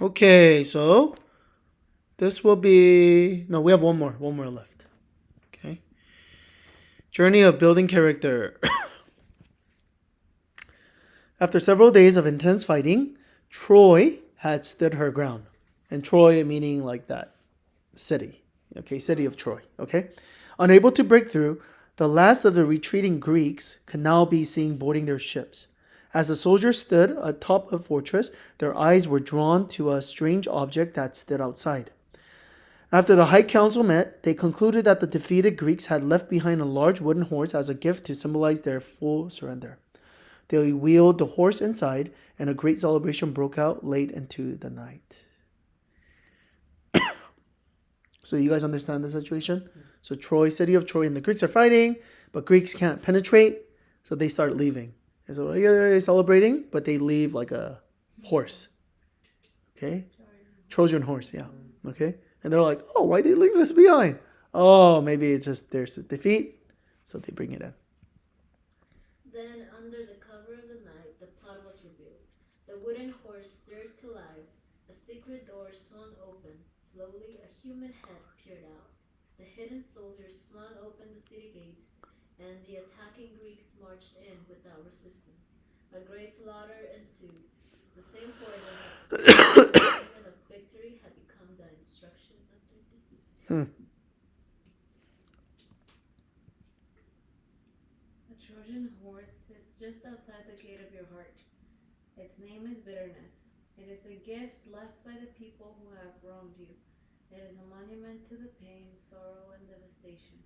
Okay, so this will be... No, we have one more. One more left. Okay. Journey of building character. After several days of intense fighting, Troy had stood her ground. And Troy meaning like that city. Okay, city of Troy. Okay. Unable to break through, the last of the retreating Greeks could now be seen boarding their ships. As the soldiers stood atop a fortress, their eyes were drawn to a strange object that stood outside. After the High Council met, they concluded that the defeated Greeks had left behind a large wooden horse as a gift to symbolize their full surrender. They wheeled the horse inside, and a great celebration broke out late into the night. So you guys understand the situation? So Troy, city of Troy, and the Greeks are fighting, but Greeks can't penetrate, so they start leaving. And so they're celebrating, but they leave like a horse. Okay? Trojan horse, yeah. Okay? And they're like, oh, why did they leave this behind? Oh, maybe it's just there's a defeat, so they bring it in. Then, under the cover of the night, the plot was revealed. The wooden horse stirred to life. A secret door swung open. Slowly, a human head peered out. The hidden soldiers flung open the city gates, and the attacking Greeks marched in without resistance. A great slaughter ensued. The same horde that had stood as a monument of victory had become the instruction of their defeat. A Trojan horse sits just outside the gate of your heart. Its name is bitterness. It is a gift left by the people who have wronged you. It is a monument to the pain, sorrow, and devastation.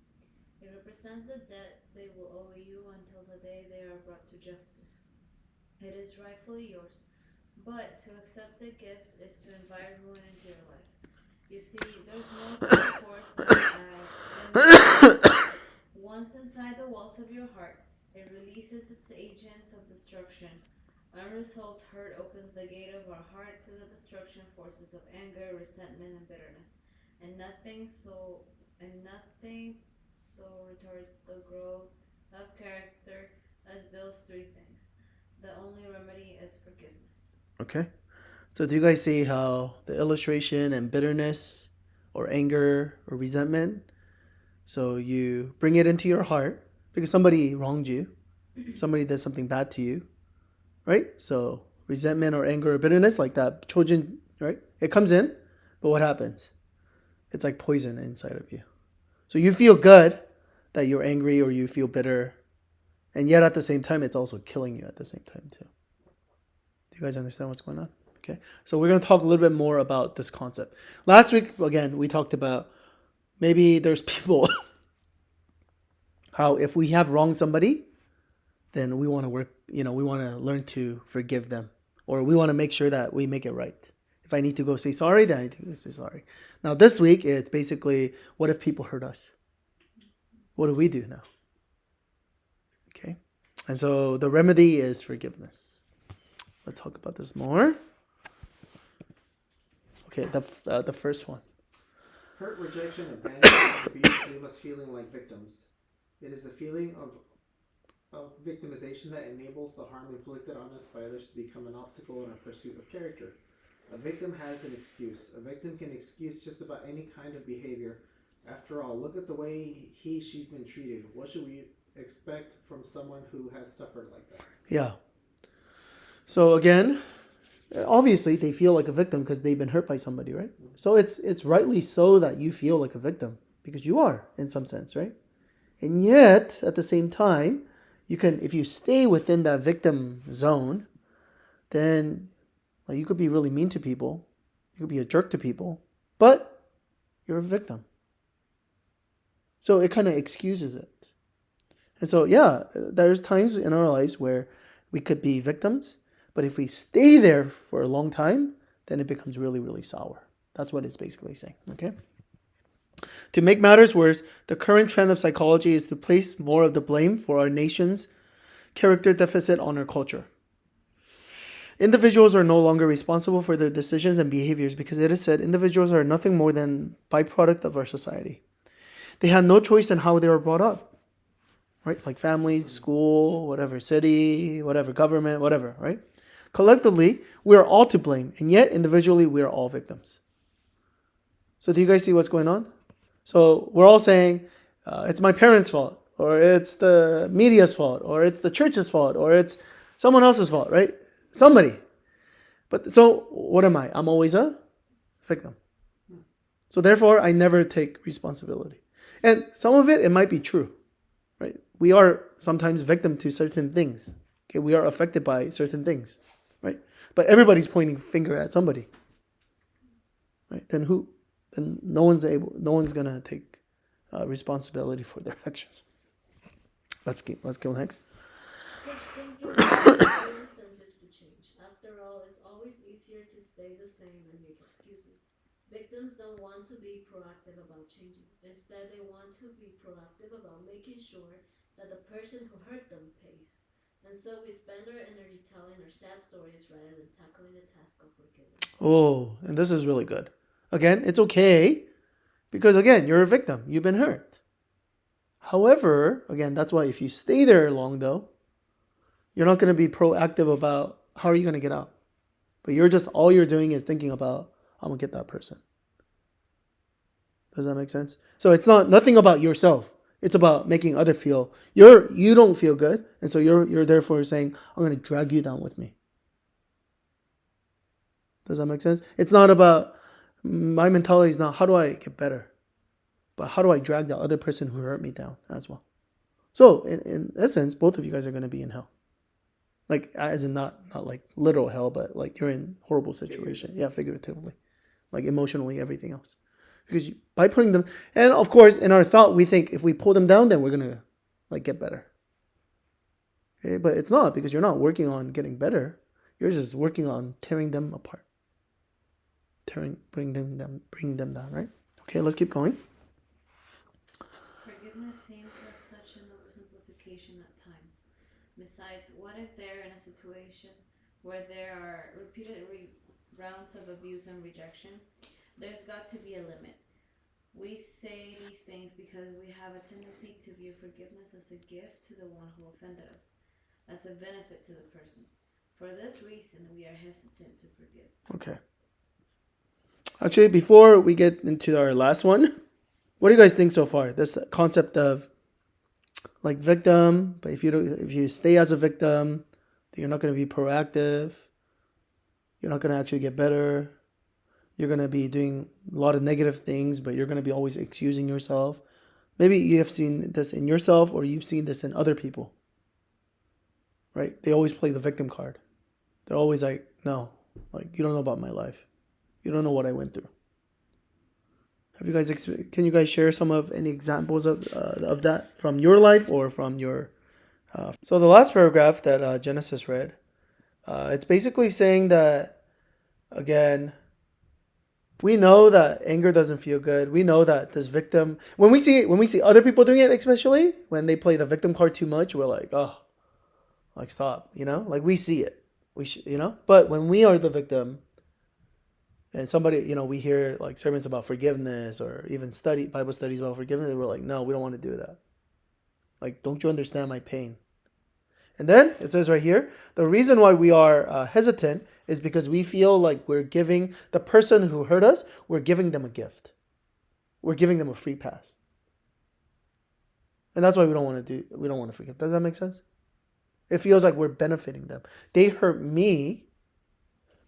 It represents a debt they will owe you until the day they are brought to justice. It is rightfully yours, but to accept a gift is to invite ruin into your life. You see, there's no true force that is bad. Once inside the walls of your heart, it releases its agents of destruction. Unresolved hurt opens the gate of our heart to the destruction forces of anger, resentment, and bitterness. And nothing so retards the growth of character as those three things. The only remedy is forgiveness. Okay. So do you guys see how the illustration and bitterness or anger or resentment? So you bring it into your heart because somebody wronged you. Somebody did something bad to you. Right? So resentment or anger or bitterness, like that Trojan, right? It comes in, but what happens? It's like poison inside of you. So you feel good that you're angry or you feel bitter, and yet at the same time, it's also killing you at the same time too. Do you guys understand what's going on? Okay. So we're going to talk a little bit more about this concept. Last week, again, we talked about maybe there's people, how if we have wronged somebody, then we want to work, we want to learn to forgive them, or we want to make sure that we make it right. If I need to go say sorry, then I need to go say sorry. Now, this week, it's basically, what if people hurt us? What do we do now? Okay. And so the remedy is forgiveness. Let's talk about this more. Okay, the first one. Hurt, rejection, abandonment, abuse leave us feeling like victims. It is a feeling of victimization that enables the harm inflicted on us by others to become an obstacle in our pursuit of character. A victim has an excuse. A victim can excuse just about any kind of behavior. After all, look at the way she's been treated. What should we expect from someone who has suffered like that? Yeah. So again, obviously they feel like a victim because they've been hurt by somebody, right? So it's rightly so that you feel like a victim because you are in some sense, right? And yet at the same time, you can, if you stay within that victim zone, then you could be really mean to people, you could be a jerk to people, but you're a victim. So it kind of excuses it. And so yeah, there's times in our lives where we could be victims, but if we stay there for a long time, then it becomes really, really sour. That's what it's basically saying, okay? To make matters worse, the current trend of psychology is to place more of the blame for our nation's character deficit on our culture. Individuals are no longer responsible for their decisions and behaviors because it is said individuals are nothing more than byproduct of our society. They had no choice in how they were brought up, right? Like family, school, whatever, city, whatever, government, whatever, right? collectively, we are all to blame. And yet, individually, we are all victims. So do you guys see what's going on? So we're all saying, it's my parents' fault, or it's the media's fault, or it's the church's fault, or it's someone else's fault, right? Somebody. But so what am I? I'm always a victim. So therefore, I never take responsibility. And some of it might be true, right? We are sometimes victim to certain things. Okay, we are affected by certain things, right? But everybody's pointing finger at somebody, right? Then who? Then no one's gonna take responsibility for their actions. Let's go next. Such thinking is an incentive to change. After all, it's always easier to stay the same and make excuses. Victims don't want to be proactive about changing. Instead, they want to be proactive about making sure that the person who hurt them pays. And so we spend our energy telling our sad stories rather than tackling the task of forgiveness. Oh, and this is really good. Again, it's okay because, again, you're a victim. You've been hurt. However, again, that's why if you stay there long, though, you're not going to be proactive about how are you going to get out. But all you're doing is thinking about, I'm going to get that person. Does that make sense? So it's nothing about yourself. It's about making other feel. You don't feel good. And so you're therefore saying, I'm going to drag you down with me. Does that make sense? It's not about, my mentality is not, how do I get better? But how do I drag the other person who hurt me down as well? So in essence, both of you guys are going to be in hell. Like, as in not like literal hell, but like you're in horrible situation. Yeah, figuratively. Like emotionally, everything else. Because by putting them, and of course, in our thought, we think if we pull them down, then we're going to like get better. Okay? But it's not, because you're not working on getting better. You're just working on tearing them apart. Bring them down, right? Okay, let's keep going. Forgiveness seems like such an oversimplification at times. Besides, what if they're in a situation where there are repeated rounds of abuse and rejection? There's got to be a limit. We say these things because we have a tendency to view forgiveness as a gift to the one who offended us, as a benefit to the person. For this reason, we are hesitant to forgive. Okay. Actually, before we get into our last one, what do you guys think so far? This concept of like victim, but if you stay as a victim, then you're not going to be proactive. You're not going to actually get better. You're going to be doing a lot of negative things, but you're going to be always excusing yourself. Maybe you have seen this in yourself, or you've seen this in other people. Right? They always play the victim card. They're always like, no, like, you don't know about my life. You don't know what I went through. Can you guys share any examples of that from your life or from your... So the last paragraph that Genesis read, it's basically saying that, again, we know that anger doesn't feel good. We know that this victim... When we see other people doing it, especially, when they play the victim card too much, we're like, oh, like, stop, Like, we see it. But when we are the victim... And somebody, we hear like sermons about forgiveness or even Bible studies about forgiveness. And we're like, no, we don't want to do that. Like, don't you understand my pain? And then it says right here, the reason why we are hesitant is because we feel like we're giving the person who hurt us, we're giving them a gift. We're giving them a free pass. And that's why we don't want to forgive. Does that make sense? It feels like we're benefiting them. They hurt me,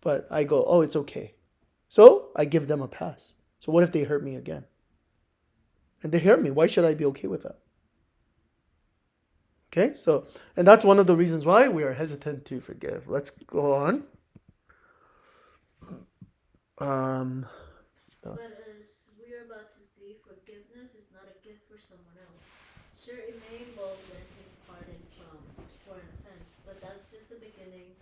but I go, oh, it's okay. So I give them a pass. So what if they hurt me again? And they hurt me. Why should I be okay with that? Okay, and that's one of the reasons why we are hesitant to forgive. Let's go on. But as we are about to see, forgiveness is not a gift for someone else. Sure, it may involve granting pardon for an offense, but that's just the beginning.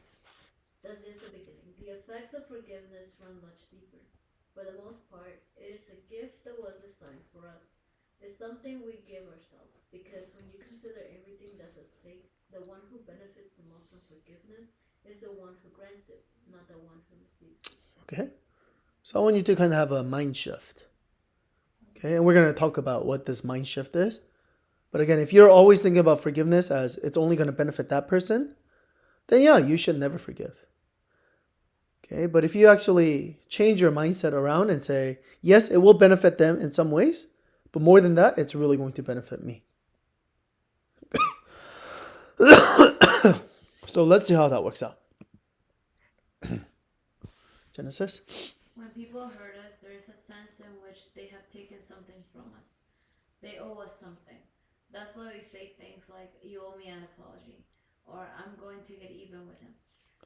The effects of forgiveness run much deeper. For the most part, it is a gift that was designed for us. It's something we give ourselves, because when you consider everything that's at stake, the one who benefits the most from forgiveness is the one who grants it, not the one who receives it. Okay. So I want you to kind of have a mind shift. Okay, and we're going to talk about what this mind shift is. But again, if you're always thinking about forgiveness as it's only going to benefit that person, then yeah, you should never forgive. Okay, but if you actually change your mindset around and say, yes, it will benefit them in some ways, but more than that, it's really going to benefit me. So let's see how that works out. Genesis? When people hurt us, there is a sense in which they have taken something from us. They owe us something. That's why we say things like, you owe me an apology, or I'm going to get even with him.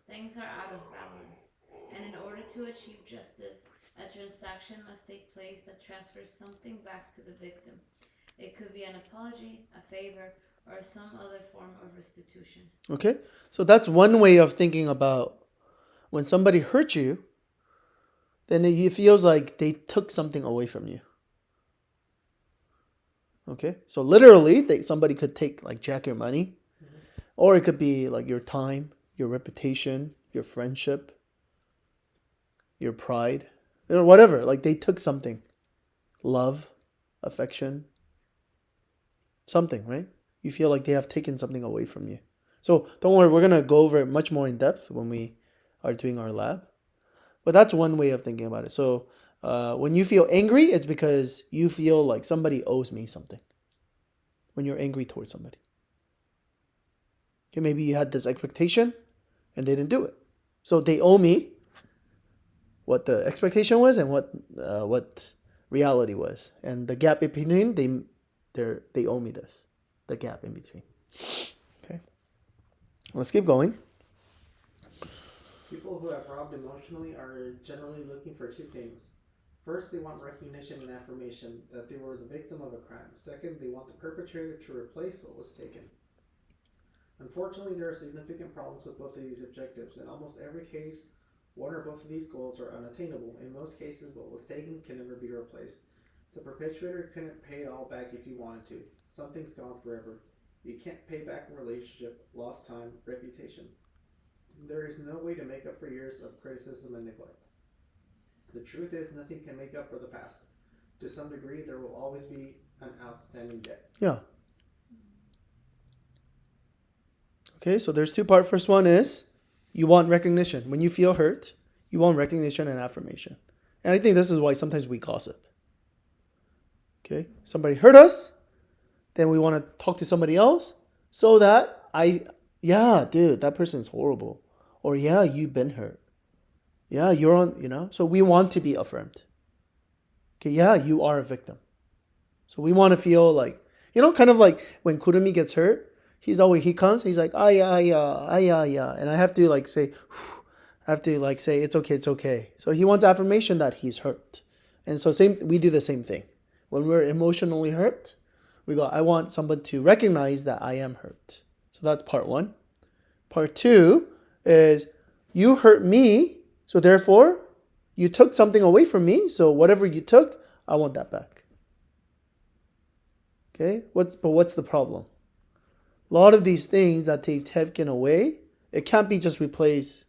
Things are out of balance, and in order to achieve justice, a transaction must take place that transfers something back to the victim. It could be an apology, a favor, or some other form of restitution. Okay, so that's one way of thinking about when somebody hurt you, then it feels like they took something away from you. Okay, so literally, somebody could take, like, jack your money, or it could be like your time, your reputation, your friendship, your pride, or whatever. Like, they took something, love, affection, something, right? You feel like they have taken something away from you. So don't worry, we're gonna go over it much more in depth when we are doing our lab. But that's one way of thinking about it. So when you feel angry, it's because you feel like somebody owes me something. When you're angry towards somebody. Okay, maybe you had this expectation and they didn't do it. So they owe me what the expectation was and what reality was. And the gap in between, they owe me this. The gap in between. Okay. Let's keep going. People who have robbed emotionally are generally looking for two things. First, they want recognition and affirmation that they were the victim of a crime. Second, they want the perpetrator to replace what was taken. Unfortunately, there are significant problems with both of these objectives. In almost every case, one or both of these goals are unattainable. In most cases, what was taken can never be replaced. The perpetrator couldn't pay it all back if he wanted to. Something's gone forever. You can't pay back a relationship, lost time, reputation. There is no way to make up for years of criticism and neglect. The truth is, nothing can make up for the past. To some degree, there will always be an outstanding debt. Yeah. Okay, so there's two parts. First one is you want recognition. When you feel hurt, you want recognition and affirmation. And I think this is why sometimes we gossip. Okay, somebody hurt us, then we want to talk to somebody else so that yeah, dude, that person's horrible. Or yeah, you've been hurt. Yeah, you're on, so we want to be affirmed. Okay, yeah, you are a victim. So we want to feel like, kind of like when Kurumi gets hurt, he comes, he's like, yeah. And I have to say, it's okay. So he wants affirmation that he's hurt. And so we do the same thing. When we're emotionally hurt, we go, I want someone to recognize that I am hurt. So that's part one. Part two is you hurt me, so therefore you took something away from me. So whatever you took, I want that back. Okay, what's the problem? A lot of these things that they've taken away, it can't be just replaced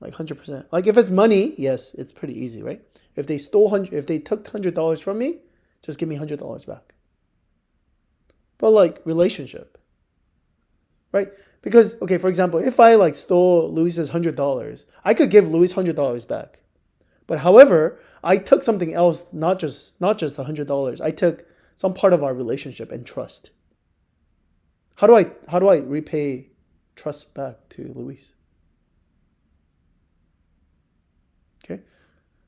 like 100%. Like if it's money, yes, it's pretty easy, right? If they took $100 from me, just give me $100 back. But like relationship, right? Because, okay, for example, if I stole Luis's $100, I could give Luis $100 back. But however, I took something else, not just the $100. I took some part of our relationship and trust. How do I repay trust back to Luis? Okay,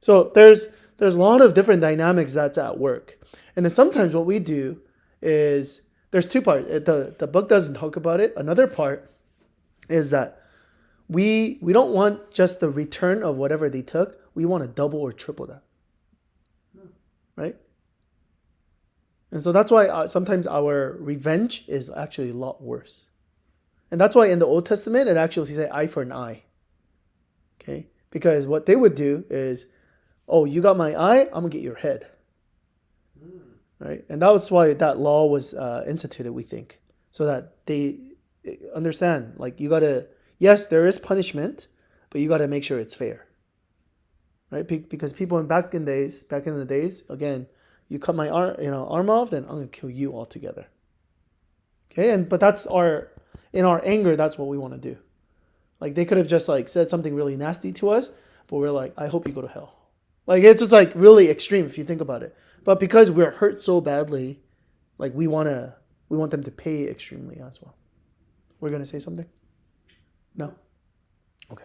so there's a lot of different dynamics that's at work, and then sometimes what we do is there's two parts. The book doesn't talk about it. Another part is that we don't want just the return of whatever they took. We want to double or triple that, right? And so that's why sometimes our revenge is actually a lot worse. And that's why in the Old Testament, it actually says eye for an eye. Okay? Because what they would do is, oh, you got my eye, I'm going to get your head. Right? And that's why that law was instituted, we think. So that they understand, yes, there is punishment, but you got to make sure it's fair. Right? Because people back in the days, again, you cut my arm off, then I'm going to kill you altogether. Okay? But in our anger, that's what we want to do. Like they could have just like said something really nasty to us, but we're like, I hope you go to hell. Like it's just like really extreme if you think about it. But because we're hurt so badly, like we want them to pay extremely as well. We're gonna say something? No? Okay.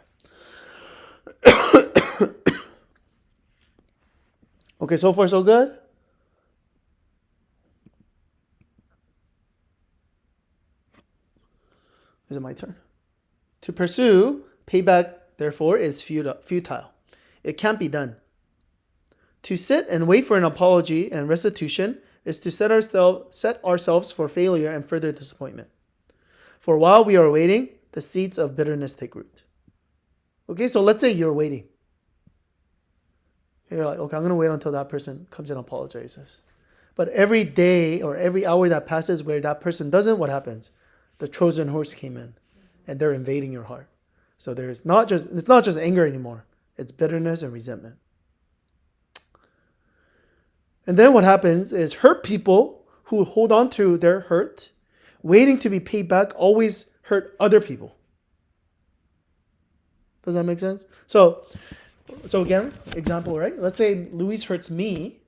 Okay, so far so good? Is it my turn? To pursue payback, therefore, is futile. It can't be done. To sit and wait for an apology and restitution is to set ourselves for failure and further disappointment. For while we are waiting, the seeds of bitterness take root. Okay, so let's say you're waiting. You're like, okay, I'm going to wait until that person comes and apologizes. But every day or every hour that passes where that person doesn't, what happens? The Trojan horse came in and they're invading your heart. So it's not just anger anymore. It's bitterness and resentment. And then what happens is hurt people who hold on to their hurt, waiting to be paid back, always hurt other people. Does that make sense? So again, example, right? Let's say Luis hurts me,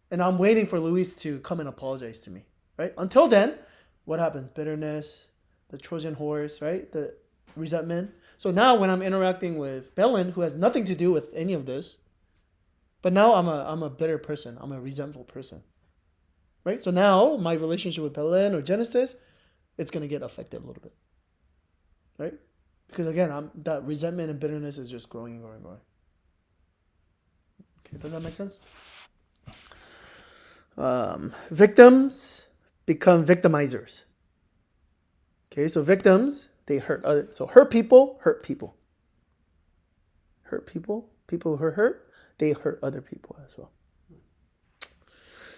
and I'm waiting for Luis to come and apologize to me, right? Until then, what happens? Bitterness, the Trojan horse, right? The resentment. So now when I'm interacting with Belen, who has nothing to do with any of this, but now I'm a bitter person. I'm a resentful person, right? So now my relationship with Belen or Genesis, it's going to get affected a little bit, right? Because again, that resentment and bitterness is just growing and growing and growing. Okay, does that make sense? Victims become victimizers. Okay, so victims, they hurt others. So hurt people hurt people. Hurt people, people who are hurt, they hurt other people as well.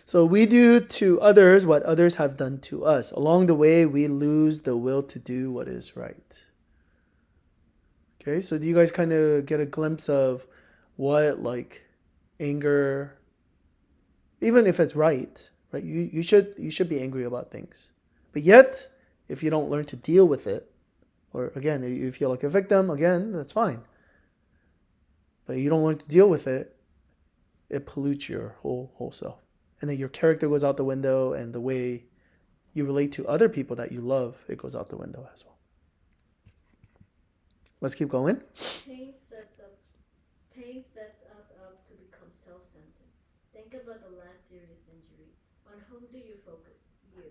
So we do to others what others have done to us. Along the way, we lose the will to do what is right. Okay, so do you guys kind of get a glimpse of what like anger, even if it's right? You should be angry about things. But yet, if you don't learn to deal with it, or again, you feel like a victim, again, that's fine. But you don't learn to deal with it, it pollutes your whole self. And then your character goes out the window, and the way you relate to other people that you love, it goes out the window as well. Let's keep going. Pain sets us up to become self-centered. Think about the last serious injury. On whom do you focus? You.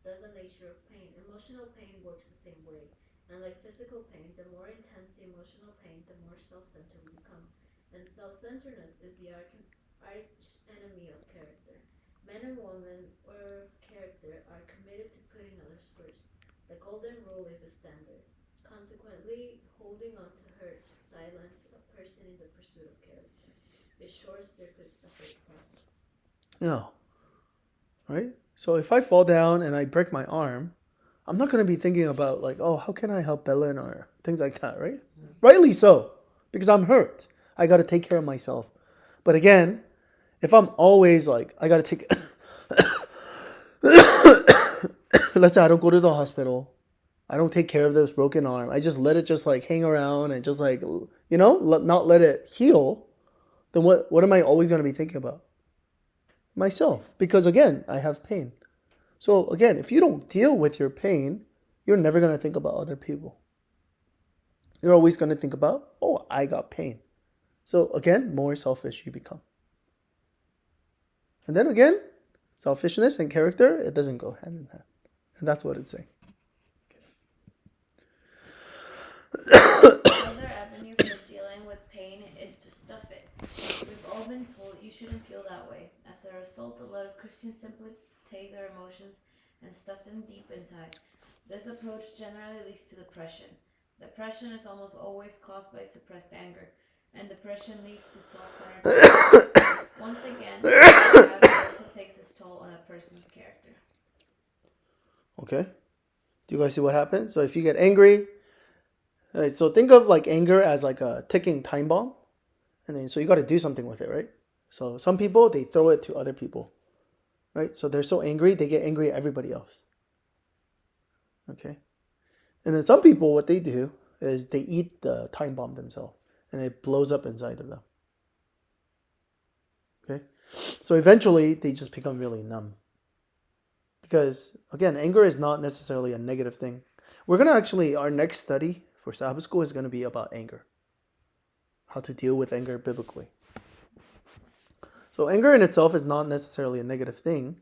That's the nature of pain. Emotional pain works the same way. And like physical pain, the more intense the emotional pain, the more self-centered we become. And self-centeredness is the arch enemy of character. Men and women or character are committed to putting others first. The golden rule is a standard. Consequently, holding on to hurt silence a person in the pursuit of character. It short circuits the whole process. Yeah. Right? So if I fall down and I break my arm, I'm not going to be thinking about like, oh, how can I help Belen or things like that, right? Yeah. Rightly so, because I'm hurt. I got to take care of myself. But again, if I'm always like, I got to take... Let's say I don't go to the hospital. I don't take care of this broken arm. I just let it just like hang around and just like, not let it heal. Then what am I always going to be thinking about? Myself. Because again, I have pain. So again, if you don't deal with your pain, you're never going to think about other people. You're always going to think about, oh, I got pain. So again, more selfish you become. And then again, selfishness and character, it doesn't go hand in hand. And that's what it's saying. Another avenue for dealing with pain is to stuff it. We've all been told you shouldn't feel that way. As a result, a lot of Christians simply take their emotions and stuff them deep inside. This approach generally leads to depression. Depression is almost always caused by suppressed anger, and depression leads to self-centered. Once again, it also takes its toll on a person's character. Okay. Do you guys see what happens? So if you get angry, all right, so think of like anger as like a ticking time bomb. And then so you got to do something with it, right? So some people, they throw it to other people, right? So they're so angry, they get angry at everybody else. Okay. And then some people, what they do, is they eat the time bomb themselves and it blows up inside of them. Okay? So eventually they just become really numb. Because again, anger is not necessarily a negative thing. We're going to actually, our next study for Sabbath school is going to be about anger. How to deal with anger biblically. So anger in itself is not necessarily a negative thing.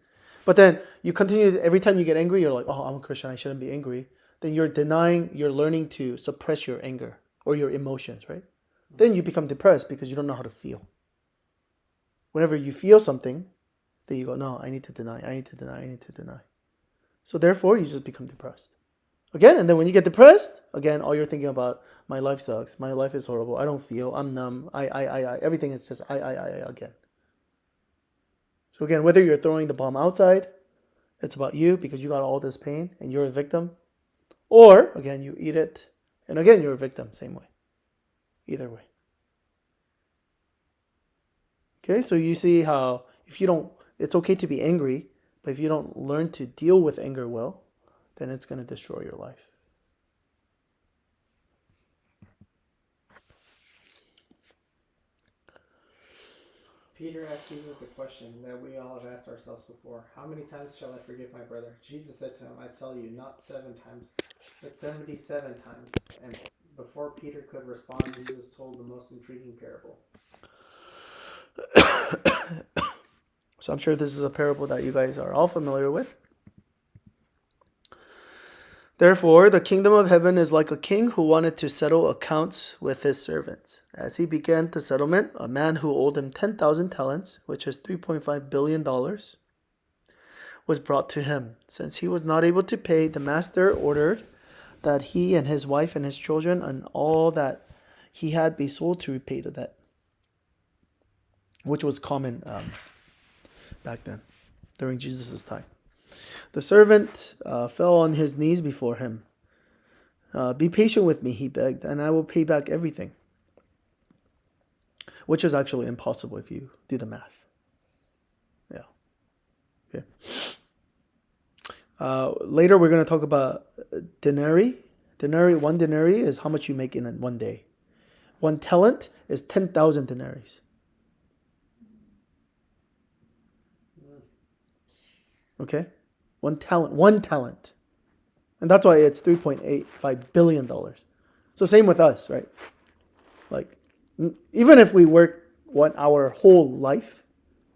But then you continue, every time you get angry, you're like, oh, I'm a Christian, I shouldn't be angry. Then you're learning to suppress your anger or your emotions, right? Then you become depressed because you don't know how to feel. Whenever you feel something, then you go, no, I need to deny. So therefore, you just become depressed. Again, and then when you get depressed, again, all you're thinking about, my life sucks, my life is horrible, I don't feel, I'm numb, everything is just I again. So again, whether you're throwing the bomb outside, it's about you because you got all this pain and you're a victim. Or, again, you eat it, and again, you're a victim, same way. Either way. Okay, so you see how it's okay to be angry, but if you don't learn to deal with anger well, then it's going to destroy your life. Peter asked Jesus a question that we all have asked ourselves before. How many times shall I forgive my brother? Jesus said to him, I tell you, not 7 times, but 77 times. And before Peter could respond, Jesus told the most intriguing parable. So I'm sure this is a parable that you guys are all familiar with. Therefore, the kingdom of heaven is like a king who wanted to settle accounts with his servants. As he began the settlement, a man who owed him 10,000 talents, which is $3.5 billion, was brought to him. Since he was not able to pay, the master ordered that he and his wife and his children and all that he had be sold to repay the debt, which was common back then, during Jesus' time. The servant fell on his knees before him. Be patient with me, he begged, and I will pay back everything. Which is actually impossible if you do the math. Yeah. Okay. Later we're going to talk about denarii. One denarii is how much you make in one day. 1 talent is 10,000 denarii. Okay? One talent. And that's why it's $3.85 billion. So same with us, right? Like, even if we work our whole life,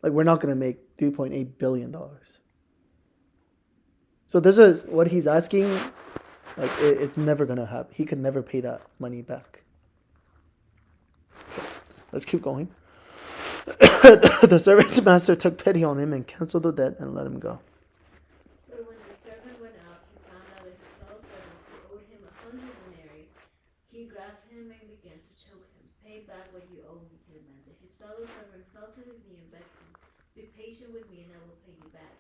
like we're not going to make $3.8 billion. So this is what he's asking. Like, it's never going to happen. He could never pay that money back. Okay, let's keep going. The servant's master took pity on him and canceled the debt and let him go. But when the servant went out, he found out that his fellow servants who owed him 100 denarii. He grabbed him and began to choke him. Pay back what you owe me, he demanded. His fellow servant fell to his knee and begged him, be patient with me and I will pay you back.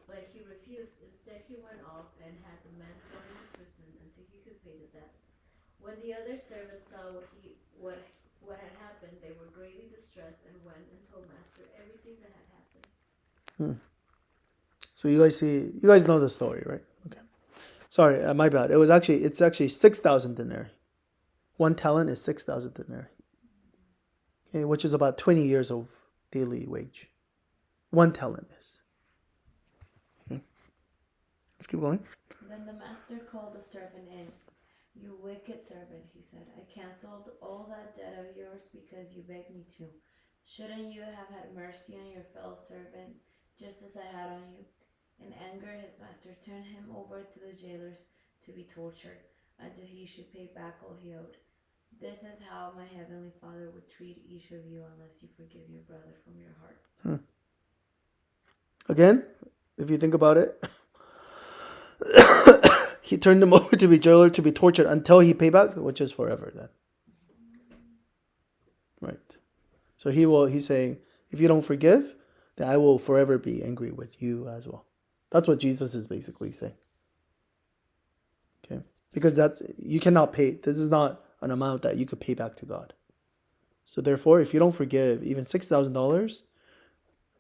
But he refused. Instead, he went off and had the man thrown into prison until he could pay the debt. When the other servants saw what had happened, they were greatly distressed and went and told master everything that had happened. So you guys know the story, right? Okay. Sorry, my bad. It's actually 6,000 denarii. 1 talent is 6,000 denarii. Okay, which is about 20 years of daily wage. 1 talent is. Okay. Let's keep going. Then the master called the servant in. You wicked servant, he said. I canceled all that debt of yours because you begged me to. Shouldn't you have had mercy on your fellow servant, just as I had on you? In anger, his master turned him over to the jailers to be tortured until he should pay back all he owed. This is how my heavenly Father would treat each of you unless you forgive your brother from your heart. Again, if you think about it, he turned him over to be jailer to be tortured until he pay back, which is forever then. Right. So he's saying, if you don't forgive, then I will forever be angry with you as well. That's what Jesus is basically saying. Okay. Because you cannot pay. This is not an amount that you could pay back to God. So therefore, if you don't forgive even $6,000,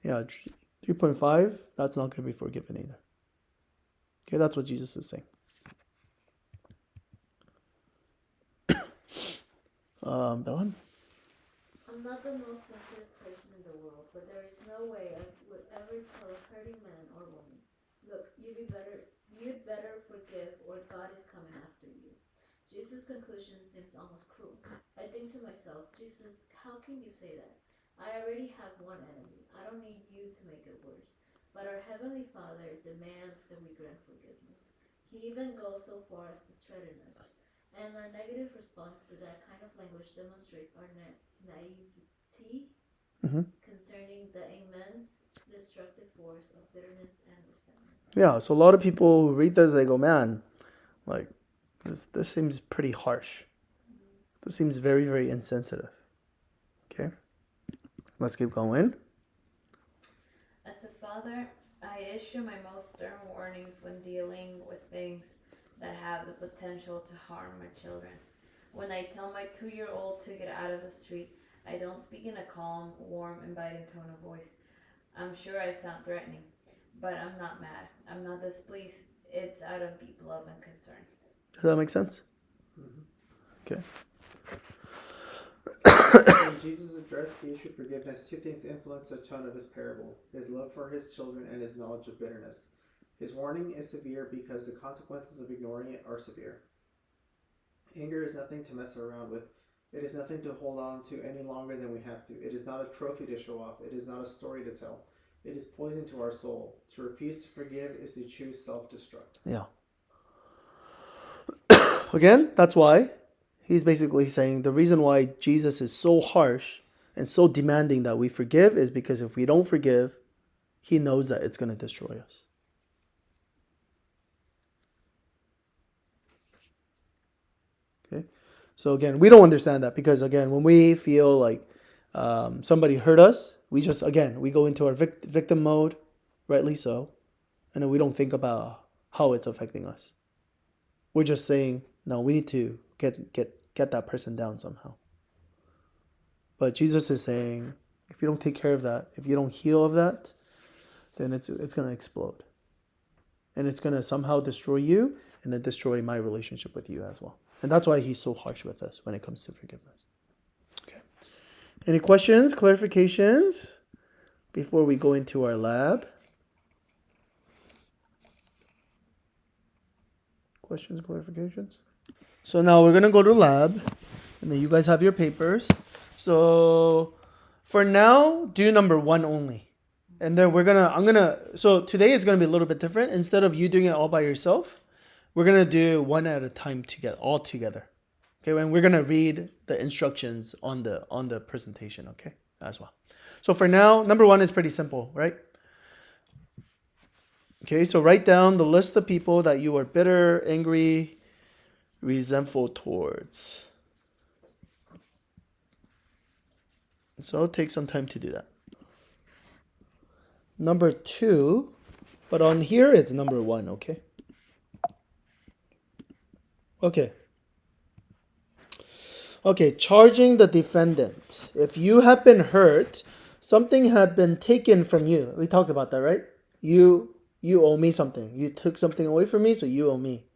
3.5, that's not going to be forgiven either. Okay, that's what Jesus is saying. Belen? I'm not the most sensitive person in the world, but there is no way I would ever tell a hurting man or woman, look, you'd better forgive or God is coming after you. Jesus' conclusion seems almost cruel. I think to myself, Jesus, how can you say that? I already have one enemy. I don't need you to make it worse. But our Heavenly Father demands that we grant forgiveness. He even goes so far as to threaten us. And our negative response to that kind of language demonstrates our naivety concerning the immense destructive force of bitterness and resentment. Yeah, so a lot of people who read this, they go, man, like, this seems pretty harsh. This seems very, very insensitive. Okay? Let's keep going. As a father, I issue my most stern warnings when dealing with things that have the potential to harm my children. When I tell my 2-year-old to get out of the street, I don't speak in a calm, warm, inviting tone of voice. I'm sure I sound threatening, but I'm not mad. I'm not displeased. It's out of deep love and concern. Does that make sense? Okay. When Jesus addressed the issue of forgiveness, two things influenced the tone of his parable: his love for his children and his knowledge of bitterness. His warning is severe because the consequences of ignoring it are severe. Anger is nothing to mess around with. It is nothing to hold on to any longer than we have to. It is not a trophy to show off. It is not a story to tell. It is poison to our soul. To refuse to forgive is to choose self-destruct. Yeah. Again, that's why he's basically saying the reason why Jesus is so harsh and so demanding that we forgive is because if we don't forgive, he knows that it's going to destroy us. Okay? So again, we don't understand that because again, when we feel like somebody hurt us, we go into our victim mode, rightly so, and then we don't think about how it's affecting us. We're just saying, no, we need to get that person down somehow. But Jesus is saying, if you don't take care of that, if you don't heal of that, then it's going to explode. And it's going to somehow destroy you and then destroy my relationship with you as well. And that's why he's so harsh with us when it comes to forgiveness. Okay. Any questions, clarifications before we go into our lab? Questions, clarifications? So now we're going to go to lab. And then you guys have your papers. So for now, do number 1 only. And then so today it's going to be a little bit different. Instead of you doing it all by yourself, we're going to do one at a time all together. Okay, and we're going to read the instructions on the presentation, okay, as well. So for now, number 1 is pretty simple, right? Okay, so write down the list of people that you are bitter, angry, resentful towards. So take some time to do that. Number 2, but on here it's number 1, okay? Okay, charging the defendant. If you have been hurt, something had been taken from you. We talked about that, right? You owe me something. You took something away from me, so you owe me.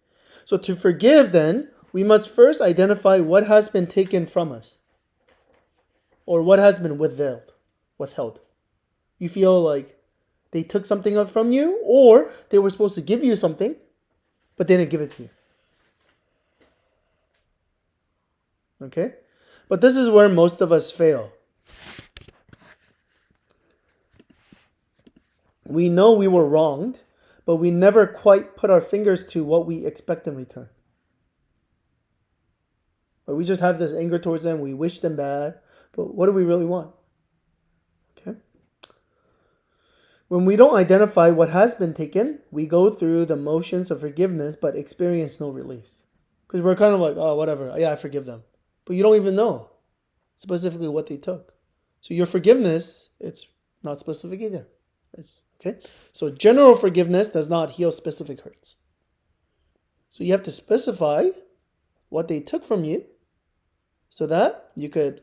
So to forgive then, we must first identify what has been taken from us. Or what has been withheld. You feel like they took something up from you, or they were supposed to give you something, but they didn't give it to you. Okay? But this is where most of us fail. We know we were wronged, but we never quite put our fingers to what we expect in return. Or we just have this anger towards them, we wish them bad, but what do we really want? Okay? When we don't identify what has been taken, we go through the motions of forgiveness but experience no release. Because we're kind of like, oh, whatever, yeah, I forgive them. But you don't even know specifically what they took. So your forgiveness, it's not specific either. Okay? So general forgiveness does not heal specific hurts. So you have to specify what they took from you so that you could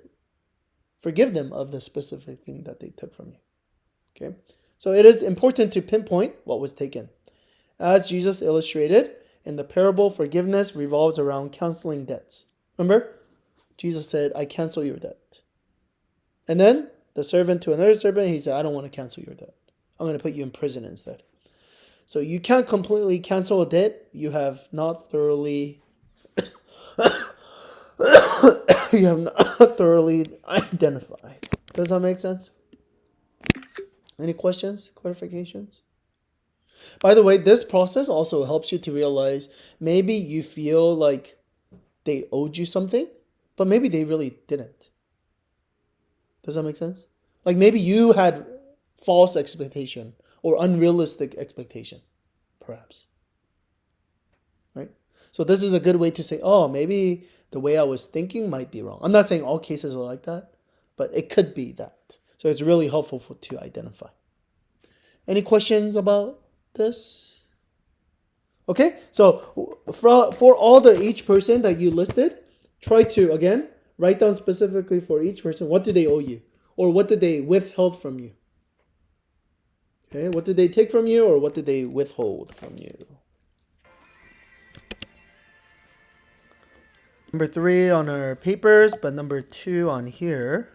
forgive them of the specific thing that they took from you. Okay? So it is important to pinpoint what was taken. As Jesus illustrated in the parable, forgiveness revolves around canceling debts. Remember? Jesus said, I cancel your debt. And then the servant to another servant, he said, I don't want to cancel your debt. I'm going to put you in prison instead. So you can't completely cancel a debt you have not thoroughly identified. Does that make sense? Any questions, clarifications? By the way, this process also helps you to realize maybe you feel like they owed you something, but maybe they really didn't. Does that make sense? Like maybe you had false expectation or unrealistic expectation, perhaps. Right? So this is a good way to say, oh, maybe the way I was thinking might be wrong. I'm not saying all cases are like that, but it could be that. So it's really helpful to identify. Any questions about this? Okay, so for all each person that you listed, try to, again, write down specifically for each person, what do they owe you? Or what did they withhold from you? Okay, what did they take from you or what did they withhold from you? Number 3 on our papers, but number 2 on here.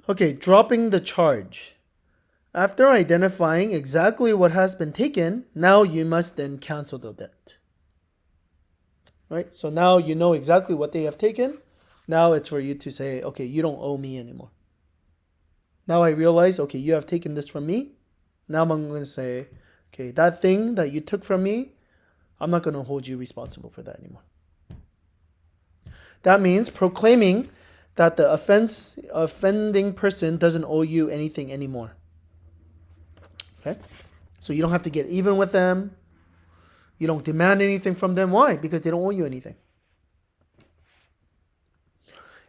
Okay, dropping the charge. After identifying exactly what has been taken, now you must then cancel the debt. Right? So now you know exactly what they have taken. Now it's for you to say, okay, you don't owe me anymore. Now I realize, okay, you have taken this from me. Now I'm going to say, okay, that thing that you took from me, I'm not going to hold you responsible for that anymore. That means proclaiming that the offending person doesn't owe you anything anymore. Okay? So you don't have to get even with them. You don't demand anything from them. Why? Because they don't owe you anything.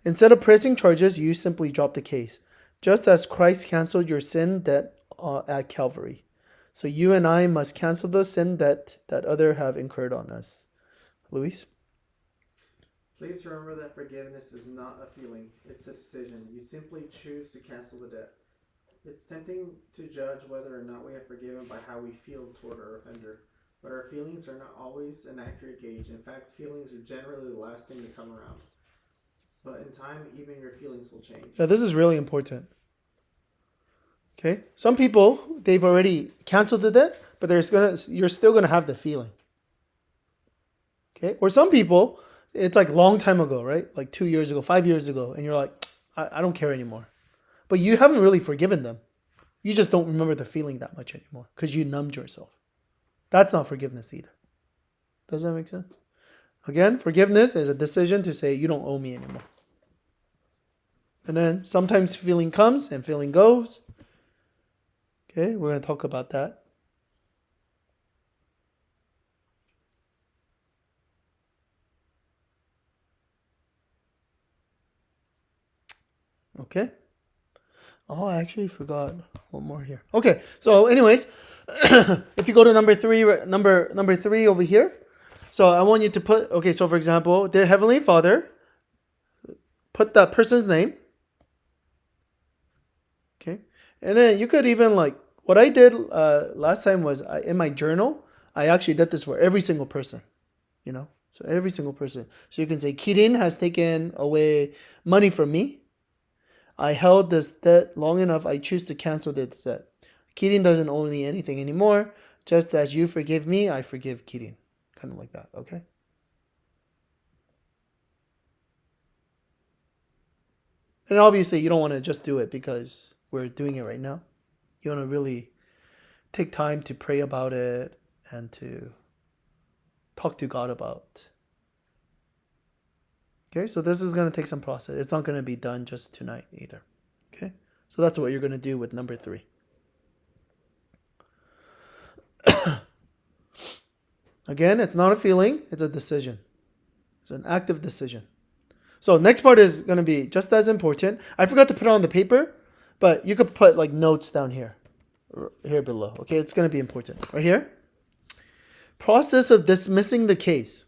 Instead of pressing charges, you simply drop the case. Just as Christ canceled your sin debt at Calvary. So you and I must cancel the sin debt that others have incurred on us. Luis? Please remember that forgiveness is not a feeling, it's a decision. You simply choose to cancel the debt. It's tempting to judge whether or not we have forgiven by how we feel toward our offender, but our feelings are not always an accurate gauge. In fact, feelings are generally the last thing to come around. But in time, even your feelings will change. Now, this is really important. Okay? Some people, they've already canceled the debt, but you're still going to have the feeling. Okay? Or some people, it's like a long time ago, right? Like 2 years ago, 5 years ago, and you're like, I don't care anymore. But you haven't really forgiven them. You just don't remember the feeling that much anymore because you numbed yourself. That's not forgiveness either. Does that make sense? Again, forgiveness is a decision to say you don't owe me anymore. And then sometimes feeling comes and feeling goes. Okay, we're going to talk about that. Okay. Oh, I actually forgot one more here. Okay, so anyways, if you go to number three over here, so I want you to put, okay, so for example, dear Heavenly Father, put that person's name. Okay, and then you could even like, what I did last time was in my journal, I actually did this for every single person, so every single person. So you can say, Kirin has taken away money from me. I held this debt long enough, I choose to cancel this debt. Kirin doesn't owe me anything anymore. Just as you forgive me, I forgive Kirin. Kind of like that, okay? And obviously, you don't want to just do it because we're doing it right now. You want to really take time to pray about it and to talk to God about. Okay, so this is going to take some process. It's not going to be done just tonight either. Okay, so that's what you're going to do with number 3. Again, it's not a feeling, it's a decision. It's an active decision. So next part is going to be just as important. I forgot to put it on the paper, but you could put like notes down here below. Okay, it's going to be important. Right here. Process of dismissing the case.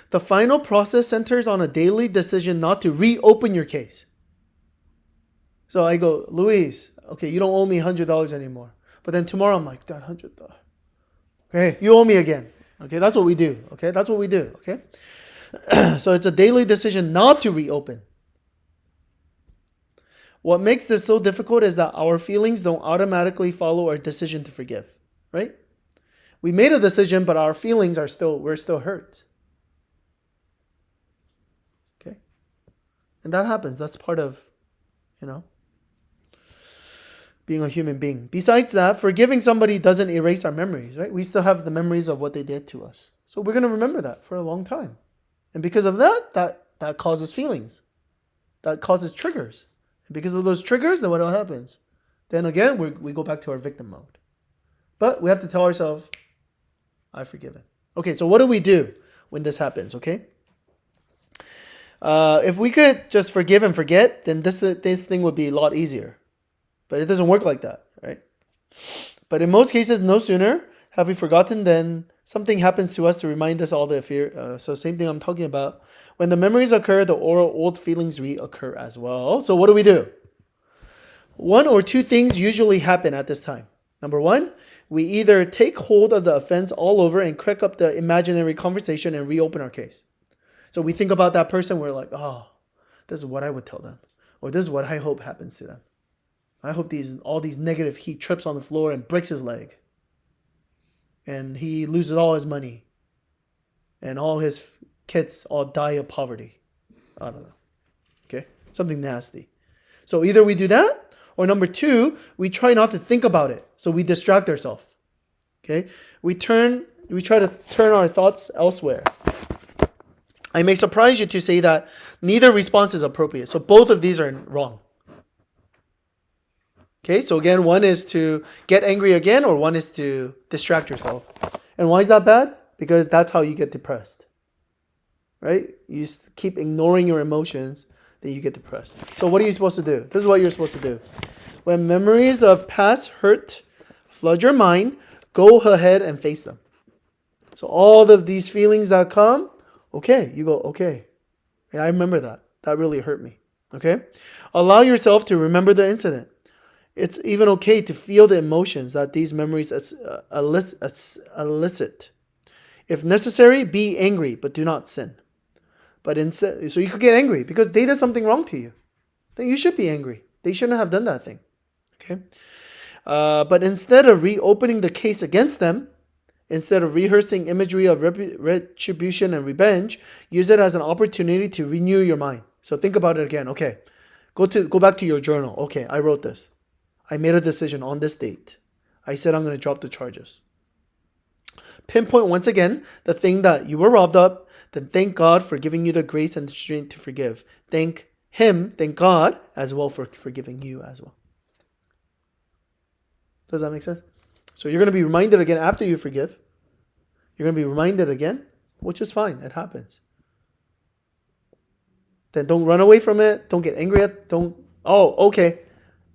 The final process centers on a daily decision not to reopen your case. So I go, Luis, okay, you don't owe me $100 anymore. But then tomorrow I'm like, that $100. Okay, you owe me again. Okay, that's what we do. Okay, that's what we do. Okay. So it's a daily decision not to reopen. What makes this so difficult is that our feelings don't automatically follow our decision to forgive, right? We made a decision, but our feelings we're still hurt. Okay? And that happens. That's part of, being a human being. Besides that, forgiving somebody doesn't erase our memories, right? We still have the memories of what they did to us. So we're going to remember that for a long time. And because of that causes feelings. That causes triggers. And because of those triggers, then what happens? Then again, we go back to our victim mode. But we have to tell ourselves, I've forgiven. Okay, so what do we do when this happens, okay? If we could just forgive and forget, then this thing would be a lot easier. But it doesn't work like that, right? But in most cases, no sooner have we forgotten than something happens to us to remind us all the fear. So same thing I'm talking about. When the memories occur, the old feelings reoccur as well. So what do we do? One or two things usually happen at this time. Number one, we either take hold of the offense all over and crack up the imaginary conversation and reopen our case. So we think about that person, we're like, oh, this is what I would tell them. Or this is what I hope happens to them. I hope all these negative, he trips on the floor and breaks his leg. And he loses all his money. And all his kids all die of poverty. I don't know. Okay? Something nasty. So either we do that, or number two, we try not to think about it. So we distract ourselves. Okay? We try to turn our thoughts elsewhere. I may surprise you to say that neither response is appropriate. So both of these are wrong. Okay, so again, one is to get angry again, or one is to distract yourself. And why is that bad? Because that's how you get depressed. Right? You keep ignoring your emotions, then you get depressed. So what are you supposed to do? This is what you're supposed to do. When memories of past hurt flood your mind, go ahead and face them. So all of these feelings that come, okay, you go, okay. Yeah, I remember that. That really hurt me. Okay? Allow yourself to remember the incident. It's even okay to feel the emotions that these memories elicit. If necessary, be angry, but do not sin. But instead, so you could get angry because they did something wrong to you. Then you should be angry. They shouldn't have done that thing. Okay? But instead of reopening the case against them, instead of rehearsing imagery of retribution and revenge, use it as an opportunity to renew your mind. So think about it again. Okay, go back to your journal. Okay, I wrote this. I made a decision on this date. I said I'm going to drop the charges. Pinpoint once again the thing that you were robbed of. Then thank God for giving you the grace and the strength to forgive. Thank God as well for forgiving you as well. Does that make sense? So you're going to be reminded again after you forgive. You're going to be reminded again, which is fine. It happens. Then don't run away from it. Don't get angry at it. Okay.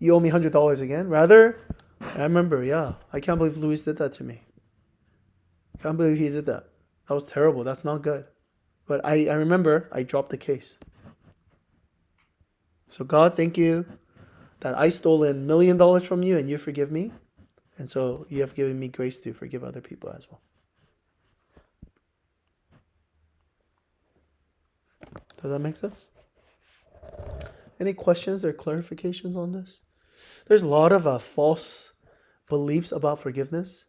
You owe me $100 again. Rather, I remember, I can't believe Luis did that to me. I can't believe he did that. That was terrible. That's not good. But I remember I dropped the case. So God, thank you that I stole $1 million from you and you forgive me. And so you have given me grace to forgive other people as well. Does that make sense? Any questions or clarifications on this? There's a lot of false beliefs about forgiveness.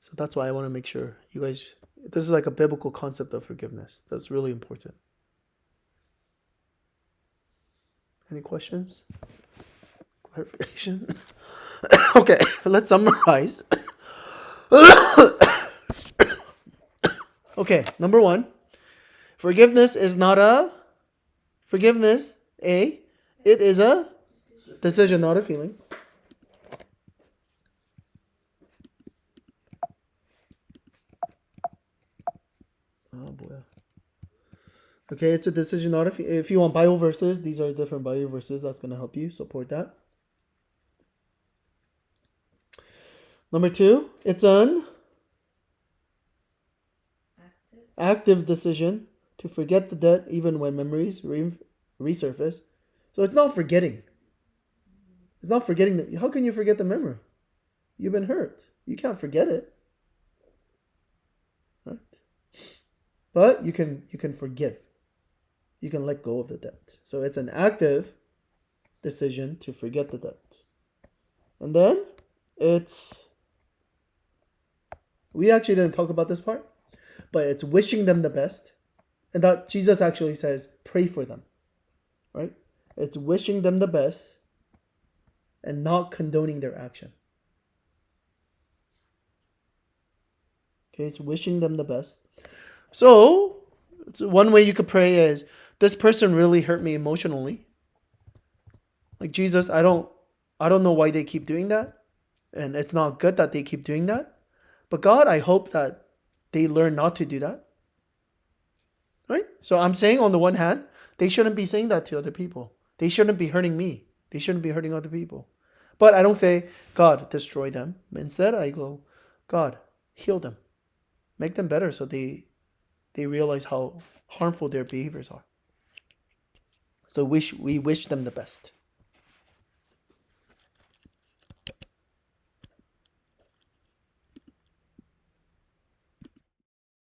So that's why I want to make sure you guys, this is like a biblical concept of forgiveness. That's really important. Any questions? Clarification? Okay, let's summarize. Okay, number one, forgiveness, it is a decision, not a feeling. Oh boy. Okay, it's a decision, not a feeling. If you want Bible verses, these are different Bible verses. That's going to help you support that. Number two, it's an active decision to forget the debt even when memories resurface. So it's not forgetting. It's not forgetting. How can you forget the memory? You've been hurt. You can't forget it. Right? but you can forgive. You can let go of the debt. So it's an active decision to forget the debt. And then we actually didn't talk about this part, but it's wishing them the best. And that Jesus actually says, pray for them, right? It's wishing them the best and not condoning their action. Okay, it's wishing them the best. So one way you could pray is, this person really hurt me emotionally. Like, Jesus, I don't know why they keep doing that. And it's not good that they keep doing that. But God, I hope that they learn not to do that. Right? So I'm saying, on the one hand, they shouldn't be saying that to other people. They shouldn't be hurting me. They shouldn't be hurting other people. But I don't say, God, destroy them. Instead, I go, God, heal them. Make them better so they realize how harmful their behaviors are. So we wish them the best.